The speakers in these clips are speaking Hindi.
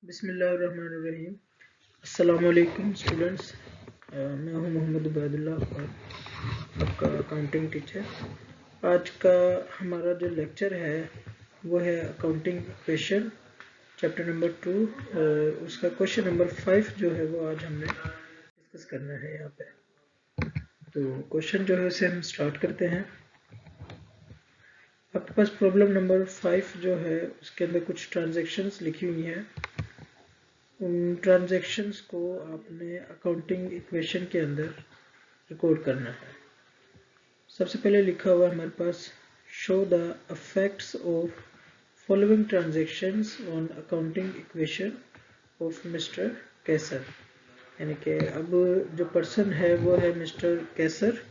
बिस्मिल्लाहिर्रहमानिर्रहीम। अस्सलाम वालेकुम स्टूडेंट्स। मैं हूं मोहम्मद उबैदुल्लाह और आपका अकाउंटिंग टीचर। आज का हमारा जो लेक्चर है वो है अकाउंटिंग इक्वेशन चैप्टर नंबर 2। उसका क्वेश्चन नंबर 5 जो है वो आज हमने डिस्कस करना है यहाँ पे। तो क्वेश्चन जो है उसे हम स्टार्ट करते हैं। आपके पास प्रॉब्लम नंबर 5 जो है उसके अंदर कुछ ट्रांजैक्शंस लिखी हुई हैं। उन ट्रांजैक्शंस को आपने अकाउंटिंग इक्वेशन के अंदर रिकॉर्ड करना है। सबसे पहले लिखा हुआ हमारे पास show the effects of following transactions on accounting equation of mister Qaiser. यानी कि अब जो पर्सन है वो है मिस्टर कैसर,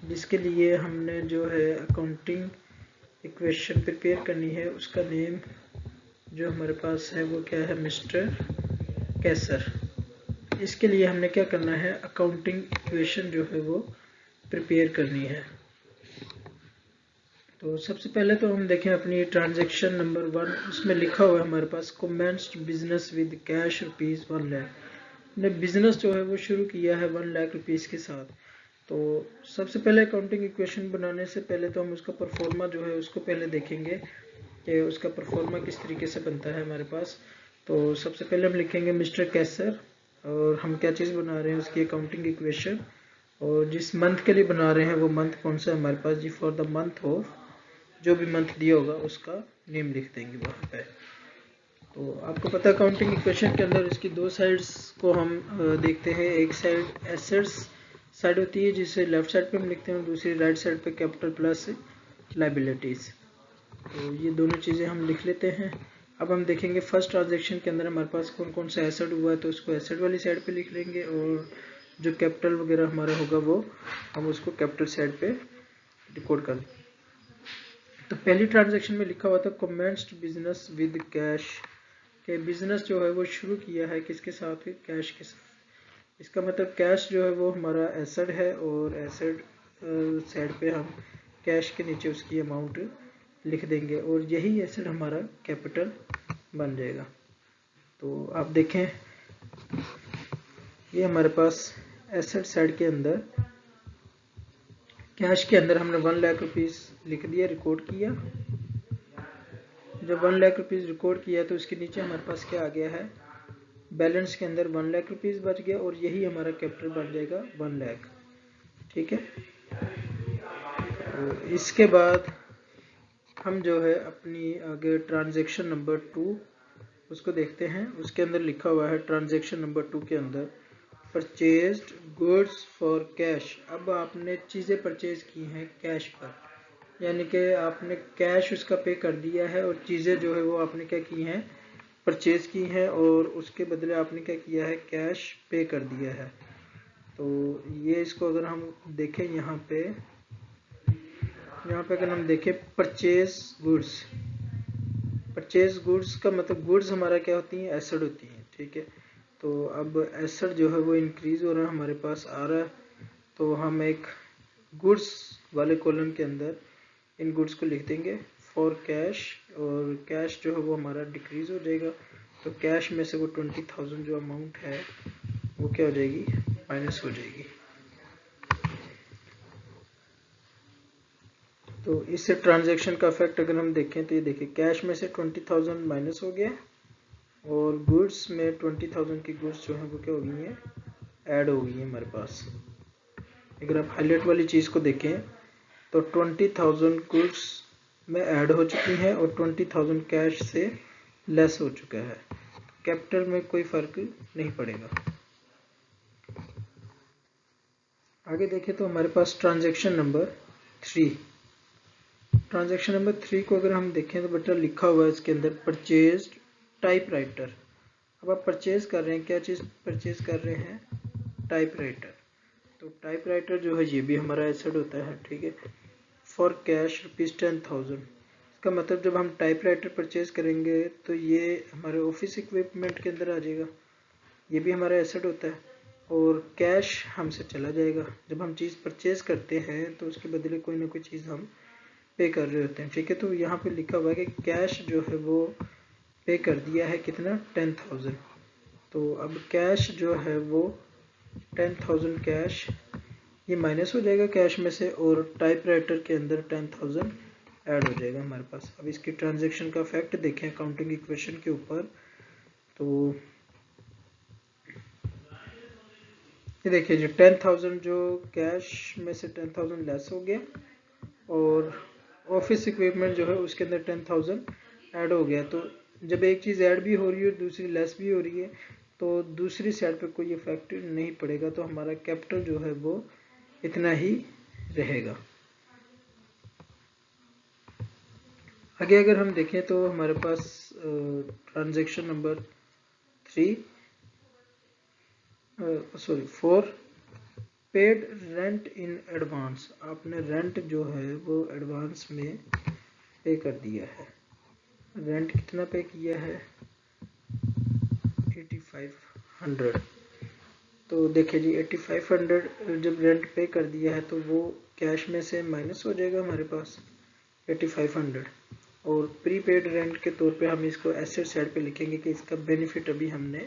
जिसके लिए हमने जो है अकाउंटिंग इक्वेशन प्रिपेयर करनी है। उसका नेम जो हमारे पास है वो क्या है, मिस्टर कैसर। इसके लिए हमने क्या करना है, अकाउंटिंग इक्वेशन जो है वो प्रिपेयर करनी है। तो सबसे पहले तो हम देखें अपनी ट्रांजैक्शन नंबर 1। उसमें लिखा हुआ है हमारे पास commenced business with cash rupees 1 lakh. हमने बिजनेस जो है वो शुरू किया है 1 लाख रुपीज़ के साथ। तो सबसे पहले अकाउंटिंग इक्वेशन बनाने से पहले तो हम उसका परफॉर्मा जो है उसको पहले देखेंगे कि उसका परफॉर्मा किस तरीके से बनता है हमारे पास। तो सबसे पहले हम लिखेंगे मिस्टर कैसर और हम क्या चीज़ बना रहे हैं उसकी अकाउंटिंग इक्वेशन, और जिस मंथ के लिए बना रहे हैं वो मंथ कौन सा है हमारे पास जी, फॉर द मंथ ऑफ, जो भी मंथ दिया होगा उसका नेम लिख देंगे वहाँ पे। तो आपको पता है अकाउंटिंग इक्वेशन के अंदर इसकी दो साइड्स को हम देखते हैं। एक साइड एसेट्स साइड होती है जिसे लेफ्ट साइड पे हम लिखते हैं, और दूसरी राइट साइड पे कैपिटल प्लस लायबिलिटीज़। तो ये दोनों चीज़ें हम लिख लेते हैं। अब हम देखेंगे फर्स्ट ट्रांजैक्शन के अंदर हमारे पास कौन कौन सा एसेट हुआ है, तो उसको एसेट वाली साइड पे लिख लेंगे, और जो कैपिटल वगैरह हमारा होगा वो हम उसको कैपिटल साइड पे रिकॉर्ड कर लेंगे। तो पहली ट्रांजैक्शन में लिखा हुआ था कमेंस्ड बिजनेस विद कैश, के बिजनेस जो है वो शुरू किया है किसके साथ, कैश के साथ। इसका मतलब कैश जो है वो हमारा एसेट है, और एसेट साइड पे हम कैश के नीचे उसकी अमाउंट लिख देंगे, और यही एसेट हमारा कैपिटल बन जाएगा। तो आप देखें ये हमारे पास एसेट साइड के अंदर कैश के अंदर हमने 1 लाख रुपीज़ लिख दिया, रिकॉर्ड किया। जब 1 लाख रुपीज़ रिकॉर्ड किया तो उसके नीचे हमारे पास क्या आ गया है, बैलेंस के अंदर 1 लाख रुपीज़ बच गया, और यही हमारा कैपिटल बन जाएगा 1 लाख। ठीक है। तो इसके बाद हम जो है अपनी आगे ट्रांजैक्शन नंबर 2 उसको देखते हैं। उसके अंदर लिखा हुआ है ट्रांजैक्शन नंबर 2 के अंदर परचेज्ड गुड्स फॉर कैश। अब आपने चीज़ें परचेज की हैं कैश पर, यानी कि आपने कैश उसका पे कर दिया है, और चीज़ें जो है वो आपने क्या की हैं, परचेज की हैं, और उसके बदले आपने क्या किया है, कैश पे कर दिया है। तो ये इसको अगर हम देखें यहाँ पे अगर हम देखें परचेज गुड्स, परचेज गुड्स का मतलब गुड्स हमारा क्या होती हैं, एसेट होती हैं। ठीक है। तो अब एसेट जो है वो इंक्रीज हो रहा है हमारे पास आ रहा है, तो हम एक गुड्स वाले कॉलम के अंदर इन गुड्स को लिख देंगे फॉर कैश, और कैश जो है वो हमारा डिक्रीज हो जाएगा। तो कैश में से वो 20,000 जो अमाउंट है वो क्या हो जाएगी, माइनस हो जाएगी। तो इससे ट्रांजैक्शन का इफेक्ट अगर हम देखें तो ये देखिए कैश में से 20,000 माइनस हो गया, और गुड्स में 20,000 की गुड्स जो है वो क्या हो गई हैं, ऐड हो गई है हमारे पास। अगर आप हाईलाइट वाली चीज़ को देखें तो 20,000 गुड्स में ऐड हो चुकी हैं, और 20,000 कैश से लेस हो चुका है। कैपिटल में कोई फर्क नहीं पड़ेगा। आगे देखें तो हमारे पास ट्रांजैक्शन नंबर 3, ट्रांजैक्शन नंबर 3 को अगर हम देखें तो बेटा लिखा हुआ है इसके अंदर परचेज्ड टाइपराइटर। अब आप परचेज कर रहे हैं, क्या चीज़ परचेज कर रहे हैं, टाइपराइटर। तो टाइपराइटर जो है ये भी हमारा एसेट होता है। ठीक है। For cash ₹10,000। इसका मतलब जब हम टाइपराइटर परचेज करेंगे तो ये हमारे ऑफिस इक्विपमेंट के अंदर आ जाएगा, ये भी हमारा एसेट होता है, और कैश हमसे चला जाएगा। जब हम चीज़ परचेज करते हैं तो उसके बदले कोई ना कोई चीज़ हम पे कर रहे होते हैं। ठीक है। तो यहाँ पे लिखा हुआ है कि कैश जो है वो पे कर दिया है कितना 10,000। तो अब कैश जो है वो 10,000 कैश, ये माइनस हो जाएगा कैश में से और टाइपराइटर के अंदर 10,000 ऐड हो जाएगा हमारे पास। अब इसकी ट्रांजैक्शन का फैक्ट देखें अकाउंटिंग इक्वेशन के ऊपर, तो ये देखिए जी 10,000 जो कैश में से 10,000 लेस हो गया और ऑफिस इक्विपमेंट जो है उसके अंदर 10,000 ऐड हो गया। तो जब एक चीज़ ऐड भी हो रही है और दूसरी लेस भी हो रही है तो दूसरी साइड पे कोई इफेक्ट नहीं पड़ेगा, तो हमारा कैपिटल जो है वो इतना ही रहेगा। आगे अगर हम देखें तो हमारे पास transaction number 4 paid rent in advance. आपने रेंट जो है वो एडवांस में पे कर दिया है। रेंट कितना पे किया है 8500। तो देखिए जी 8500 जब रेंट पे कर दिया है तो वो कैश में से माइनस हो जाएगा हमारे पास 8500, और प्रीपेड रेंट के तौर पे हम इसको एसेट साइड पे लिखेंगे कि इसका बेनिफिट अभी हमने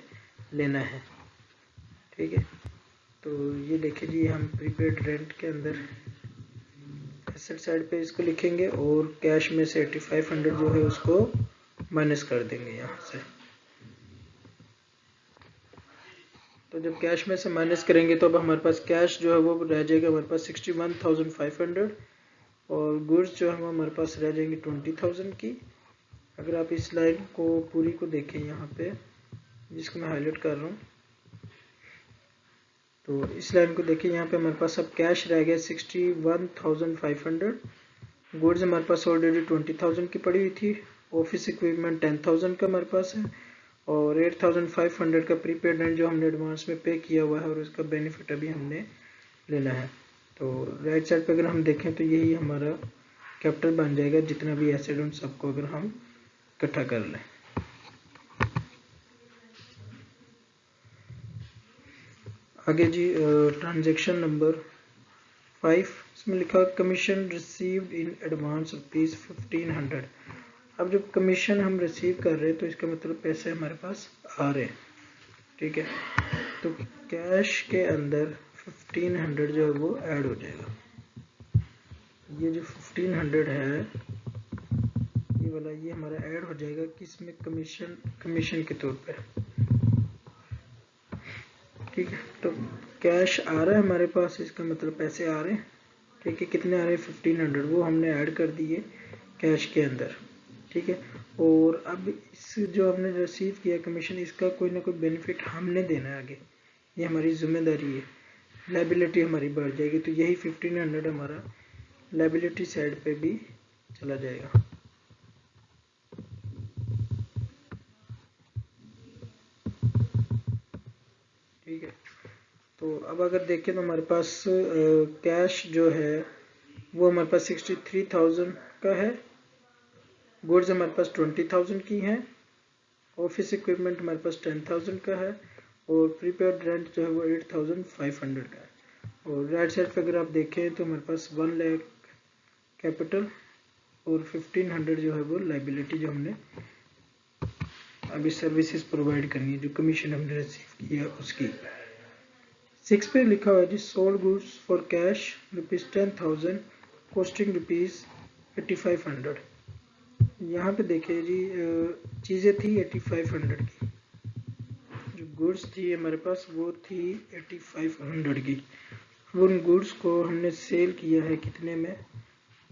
लेना है। ठीक है, तो ये देखिए जी हम प्रीपेड रेंट के अंदर एसेट साइड पे इसको लिखेंगे और कैश में से 8500 जो है उसको माइनस कर देंगे यहाँ से। तो जब कैश में से माइनस करेंगे तो अब हमारे पास कैश जो है वो रह जाएगा हमारे पास 61,500 और गुड्स जो है वो हमारे पास रह जाएंगी 20,000 की। अगर आप इस लाइन को पूरी को देखें यहाँ पे जिसको मैं हाईलाइट कर रहा हूँ, तो इस लाइन को देखिए यहाँ पे हमारे पास अब कैश रह गया 61,500, गुड्स हमारे पास ऑलरेडी 20,000 की पड़ी हुई थी, ऑफिस इक्विपमेंट 10,000 का हमारे पास है और 8,500 का प्रीपेड रेंट जो हमने एडवांस में पे किया हुआ है और उसका बेनिफिट अभी हमने लेना है। तो राइट साइड पे अगर हम देखें तो यही हमारा कैपिटल बन जाएगा, जितना भी एसेट उन सबको अगर हम इकट्ठा कर लें। आगे जी ट्रांजैक्शन नंबर 5, इसमें लिखा कमीशन रिसीव्ड इन एडवांस ₹1500। अब जब कमीशन हम रिसीव कर रहे हैं तो इसका मतलब पैसे हमारे पास आ रहे हैं। ठीक है, तो कैश के अंदर 1500 जो है वो ऐड हो जाएगा। ये जो 1500 है ये वाला ये हमारा ऐड हो जाएगा किसमें कमीशन के तौर पे। ठीक है, तो कैश आ रहा है हमारे पास, इसका मतलब पैसे आ रहे हैं। ठीक है, कितने आ रहे हैं 1500, वो हमने ऐड कर दिए कैश के अंदर। ठीक है, और अब इस जो हमने रिसीव किया कमीशन इसका कोई ना कोई बेनिफिट हमने देना है आगे, ये हमारी जिम्मेदारी है। लायबिलिटी हमारी बढ़ जाएगी तो यही 1500 हमारा लायबिलिटी साइड पे भी चला जाएगा। ठीक है, तो अब अगर देखें तो हमारे पास कैश जो है वो हमारे पास 63,000 का है, गुड्स हमारे पास 20,000 की हैं, ऑफिस इक्विपमेंट हमारे पास 10,000 का है और प्रीपेड रेंट जो है वो 8,500 का है। और राइट साइड पे अगर आप देखें तो हमारे पास 1 लाख कैपिटल और 1500 जो है वो लाइबिलिटी जो हमने अभी सर्विसेज प्रोवाइड करनी है, जो कमीशन हमने रिसीव किया उसकी। 6 पे लिखा हुआ है जी sold goods for cash ₹10,000 costing ₹8,500। यहाँ पे देखिए जी चीज़ें थी 8,500 की, जो गुड्स थी हमारे पास वो थी 8,500 की। उन गुड्स को हमने सेल किया है कितने में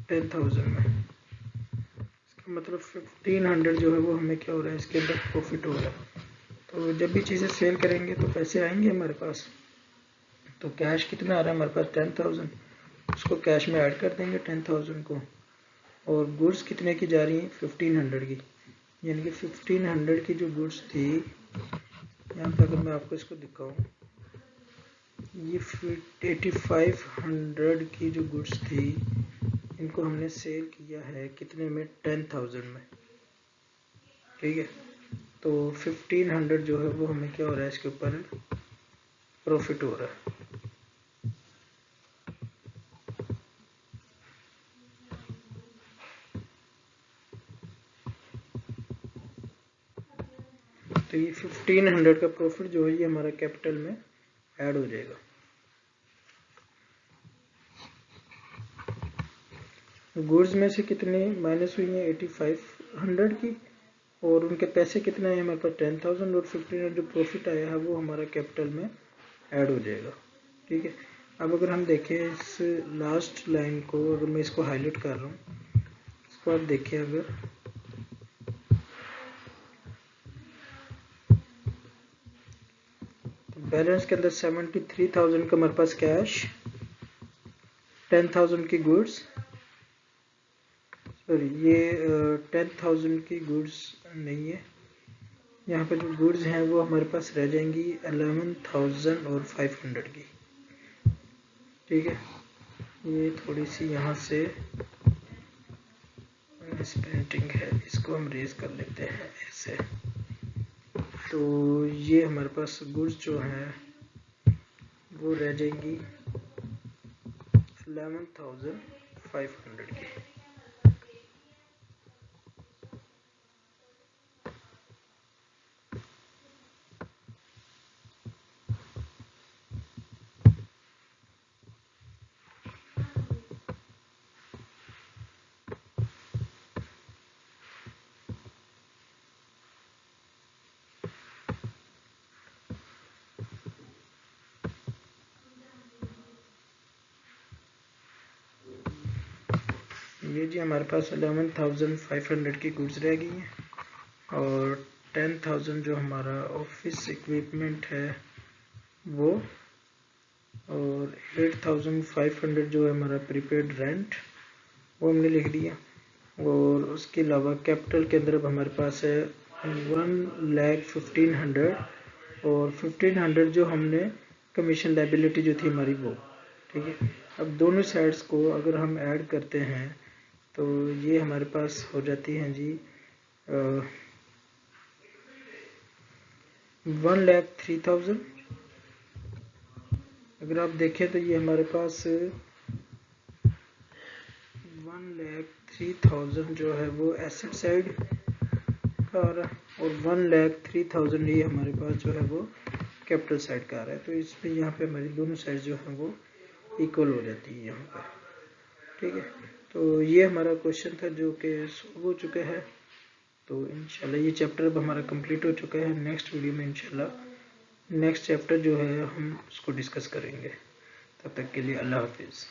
10,000 में, इसका मतलब 1500 जो है वो हमें क्या हो रहा है इसके अंदर प्रॉफिट हो रहा है। तो जब भी चीज़ें सेल करेंगे तो पैसे आएंगे हमारे पास। तो कैश कितना आ रहा है हमारे पास 10,000, उसको कैश में ऐड कर देंगे 10,000 को, और गुड्स कितने की जा रही हैं 1500 की, यानी कि 1500 की जो गुड्स थी यहाँ पे अगर मैं आपको इसको दिखाऊं, ये 8,500 की जो गुड्स थी इनको हमने सेल किया है कितने में 10,000 में। ठीक है, तो 1500 जो है वो हमें क्या हो रहा है इसके ऊपर प्रॉफिट हो रहा है। तो ये 1500 का प्रॉफिट जो है ये हमारा कैपिटल में ऐड हो जाएगा। गुड्स में से कितने माइनस हुई हैं 8500 की, और उनके पैसे कितने हैं हमारे पास 10,000, और 1500 जो प्रॉफिट आया है वो हमारा कैपिटल में ऐड हो जाएगा। ठीक है, अब अगर हम देखें इस लास्ट लाइन को, अगर मैं इसको हाईलाइट कर रहा हूँ, इसको आप देखिए, अगर बैलेंस के अंदर 73,000 का हमारे पास कैश, 10,000 की गुड्स, सॉरी ये 10,000 की गुड्स नहीं है, यहाँ पे जो गुड्स हैं वो हमारे पास रह जाएंगी 11,500 की। ठीक है, ये थोड़ी सी यहाँ से मिसप्रिंटिंग है, इसको हम रेज कर लेते हैं ऐसे। तो ये हमारे पास गुड्स जो हैं वो रह जाएंगी 11,500 की। ये जी हमारे पास 11,500 की गुड्स रह गई हैं, और 10,000 जो हमारा ऑफिस इक्विपमेंट है वो, और 8,500 जो है हमारा प्रीपेड रेंट वो हमने लिख दिया। और उसके अलावा कैपिटल के अंदर अब हमारे पास है 1,15,000, और 1,500 जो हमने कमीशन लाइबिलिटी जो थी हमारी वो। ठीक है, अब दोनों साइड्स को अगर हम ऐड करते हैं तो ये हमारे पास हो जाती हैं जी 1,03,000। अगर आप देखें तो ये हमारे पास 1,03,000 जो है वो एसेट साइड का आ रहा है, और 1,03,000 ये हमारे पास जो है वो कैपिटल साइड का आ रहा है। तो इसमें यहाँ पे हमारी दोनों साइड जो है वो इक्वल हो जाती है यहाँ पर। ठीक है, तो ये हमारा क्वेश्चन था जो कि सॉल्व हो चुका है। तो इंशाल्लाह ये चैप्टर अब हमारा कंप्लीट हो चुका है। नेक्स्ट वीडियो में इंशाल्लाह नेक्स्ट चैप्टर जो है हम उसको डिस्कस करेंगे। तब तक के लिए अल्लाह हाफिज़।